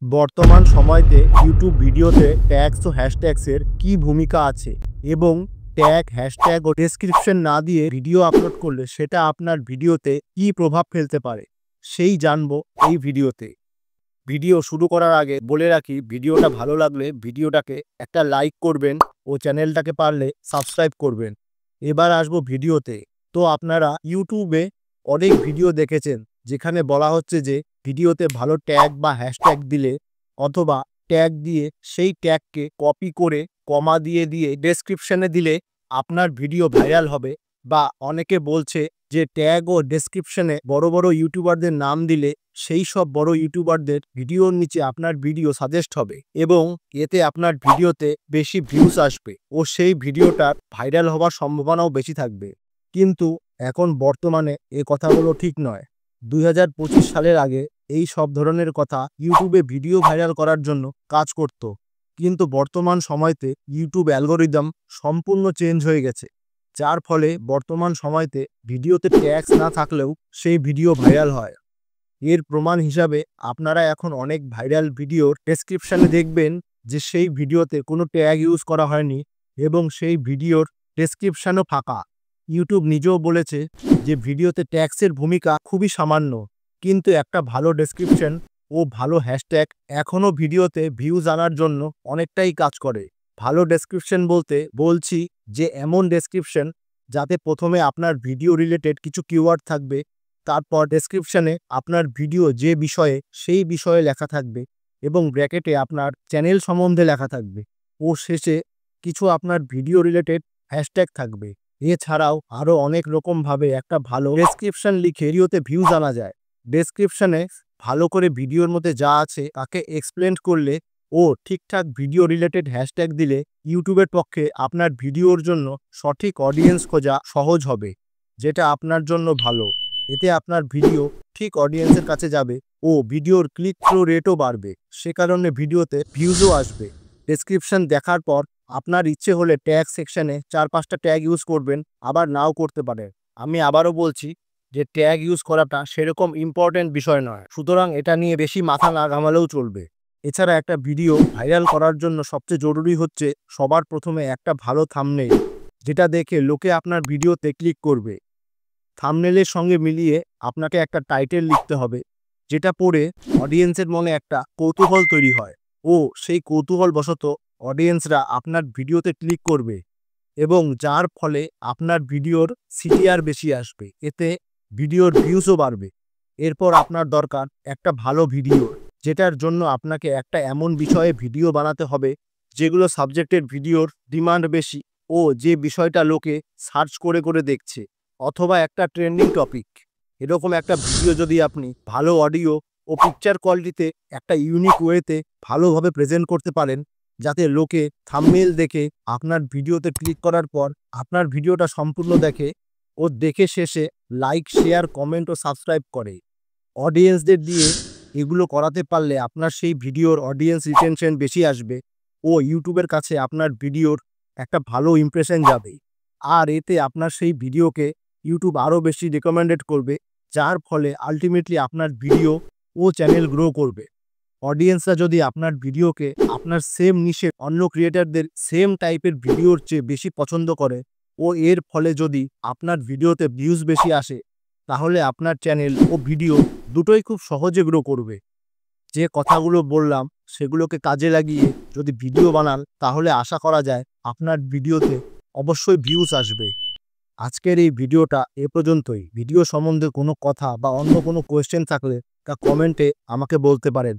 বর্তমান সময়তে ইউটিউব ভিডিওতে ট্যাগস ও হ্যাশট্যাগসের কী ভূমিকা আছে এবং ট্যাগ, হ্যাশট্যাগ ও ডেসক্রিপশন না দিয়ে ভিডিও আপলোড করলে সেটা আপনার ভিডিওতে কী প্রভাব ফেলতে পারে সেই জানবো এই ভিডিওতে। ভিডিও শুরু করার আগে বলে রাখি, ভিডিওটা ভালো লাগলে ভিডিওটাকে একটা লাইক করবেন ও চ্যানেলটাকে পারলে সাবস্ক্রাইব করবেন। এবার আসবো ভিডিওতে। তো আপনারা ইউটিউবে অনেক ভিডিও দেখেছেন যেখানে বলা হচ্ছে যে ভিডিওতে ভালো ট্যাগ বা হ্যাশট্যাগ দিলে অথবা ট্যাগ দিয়ে সেই ট্যাগকে কপি করে কমা দিয়ে দিয়ে ডেসক্রিপশনে দিলে আপনার ভিডিও ভাইরাল হবে, বা অনেকে বলছে যে ট্যাগ ও ডেসক্রিপশনে বড় বড় ইউটিউবারদের নাম দিলে সেই সব বড় ইউটিউবারদের ভিডিওর নিচে আপনার ভিডিও সাজেস্ট হবে এবং এতে আপনার ভিডিওতে বেশি ভিউজ আসবে ও সেই ভিডিওটার ভাইরাল হওয়ার সম্ভাবনাও বেশি থাকবে। কিন্তু এখন বর্তমানে এ কথাগুলো ঠিক নয়। 2025 সালের আগে এই সব ধরনের কথা ইউটিউবে ভিডিও ভাইরাল করার জন্য কাজ করত, কিন্তু বর্তমান সময়তে ইউটিউব অ্যালগোরিদম সম্পূর্ণ চেঞ্জ হয়ে গেছে, যার ফলে বর্তমান সময়তে ভিডিওতে ট্যাগস না থাকলেও সেই ভিডিও ভাইরাল হয়। এর প্রমাণ হিসাবে আপনারা এখন অনেক ভাইরাল ভিডিওর ডেসক্রিপশানে দেখবেন যে সেই ভিডিওতে কোনো ট্যাগ ইউজ করা হয়নি এবং সেই ভিডিওর ডেসক্রিপশানও ফাঁকা। ইউটিউব নিজেও বলেছে যে ভিডিওতে ট্যাগসের ভূমিকা খুবই সামান্য, কিন্তু একটা ভালো ডেসক্রিপশন ও ভালো হ্যাশট্যাগ এখনও ভিডিওতে ভিউজ আনার জন্য অনেকটাই কাজ করে। ভালো ডেসক্রিপশন বলতে বলছি যে এমন ডেসক্রিপশন যাতে প্রথমে আপনার ভিডিও রিলেটেড কিছু কিওয়ার্ড থাকবে, তারপর ডেসক্রিপশনে আপনার ভিডিও যে বিষয়ে সেই বিষয়ে লেখা থাকবে এবং ব্র্যাকেটে আপনার চ্যানেল সম্বন্ধে লেখা থাকবে ও শেষে কিছু আপনার ভিডিও রিলেটেড হ্যাশট্যাগ থাকবে। এছাড়াও আরও অনেক রকমভাবে একটা ভালো ডেসক্রিপশন লিখে ভিডিওতে ভিউজ আনা যায়। ডেসক্রিপশনে ভালো করে ভিডিওর মধ্যে যা আছে তাকে এক্সপ্লেন করলে ও ঠিকঠাক ভিডিও রিলেটেড হ্যাশট্যাগ দিলে ইউটিউবের পক্ষে আপনার ভিডিওর জন্য সঠিক অডিয়েন্স খোঁজা সহজ হবে, যেটা আপনার জন্য ভালো। এতে আপনার ভিডিও ঠিক অডিয়েন্সের কাছে যাবে ও ভিডিওর ক্লিক থ্রু রেটও বাড়বে, সে কারণে ভিডিওতে ভিউজও আসবে। ডেসক্রিপশন দেখার পর আপনার ইচ্ছে হলে ট্যাগ সেকশনে 4-5টা ট্যাগ ইউজ করবেন, আবার নাও করতে পারেন। আমি আবারও বলছি যে ট্যাগ ইউজ করাটা সেরকম ইম্পর্টেন্ট বিষয় নয়, সুতরাং এটা নিয়ে বেশি মাথা না ঘামালেও চলবে। এছাড়া একটা ভিডিও ভাইরাল করার জন্য সবচেয়ে জরুরি হচ্ছে সবার প্রথমে একটা ভালো থাম্বনেইল, যেটা দেখে লোকে আপনার ভিডিওতে ক্লিক করবে। থাম্বনেইলের সঙ্গে মিলিয়ে আপনাকে একটা টাইটেল লিখতে হবে, যেটা পড়ে অডিয়েন্সের মনে একটা কৌতূহল তৈরি হয় ও সেই কৌতূহলবশত অডিয়েন্সরা আপনার ভিডিওতে ক্লিক করবে এবং যার ফলে আপনার ভিডিওর সিটিআর বেশি আসবে, এতে ভিডিওর ভিউজও বাড়বে। এরপর আপনার দরকার একটা ভালো ভিডিও, যেটার জন্য আপনাকে একটা এমন বিষয়ে ভিডিও বানাতে হবে যেগুলো সাবজেক্টের ভিডিওর ডিমান্ড বেশি ও যে বিষয়টা লোকে সার্চ করে করে দেখছে, অথবা একটা ট্রেন্ডিং টপিক। এরকম একটা ভিডিও যদি আপনি ভালো অডিও ও পিকচার কোয়ালিটিতে একটা ইউনিক ওয়েতে ভালোভাবে প্রেজেন্ট করতে পারেন, যাতে লোকে থাম্বনেইল দেখে আপনার ভিডিওতে ক্লিক করার পর আপনার ভিডিওটা সম্পূর্ণ দেখে ও দেখে শেষে লাইক, শেয়ার, কমেন্ট ও সাবস্ক্রাইব করে। অডিয়েন্সদের দিয়ে এগুলো করাতে পারলে আপনার সেই ভিডিওর অডিয়েন্স রিটেনশন বেশি আসবে ও ইউটিউবের কাছে আপনার ভিডিওর একটা ভালো ইমপ্রেশন যাবে, আর এতে আপনার সেই ভিডিওকে ইউটিউব আরও বেশি রেকমেন্ডেড করবে, যার ফলে আলটিমেটলি আপনার ভিডিও ও চ্যানেল গ্রো করবে। অডিয়েন্সরা যদি আপনার ভিডিওকে আপনার সেম নিশের অন্য ক্রিয়েটারদের সেম টাইপের ভিডিওর চেয়ে বেশি পছন্দ করে ও এর ফলে যদি আপনার ভিডিওতে ভিউজ বেশি আসে, তাহলে আপনার চ্যানেল ও ভিডিও দুটোই খুব সহজে গ্রো করবে। যে কথাগুলো বললাম সেগুলোকে কাজে লাগিয়ে যদি ভিডিও বানান, তাহলে আশা করা যায় আপনার ভিডিওতে অবশ্যই ভিউজ আসবে। আজকের এই ভিডিওটা এ পর্যন্তই। ভিডিও সম্বন্ধে কোনো কথা বা অন্য কোনো কোয়েশ্চেন থাকলে তা কমেন্টে আমাকে বলতে পারেন।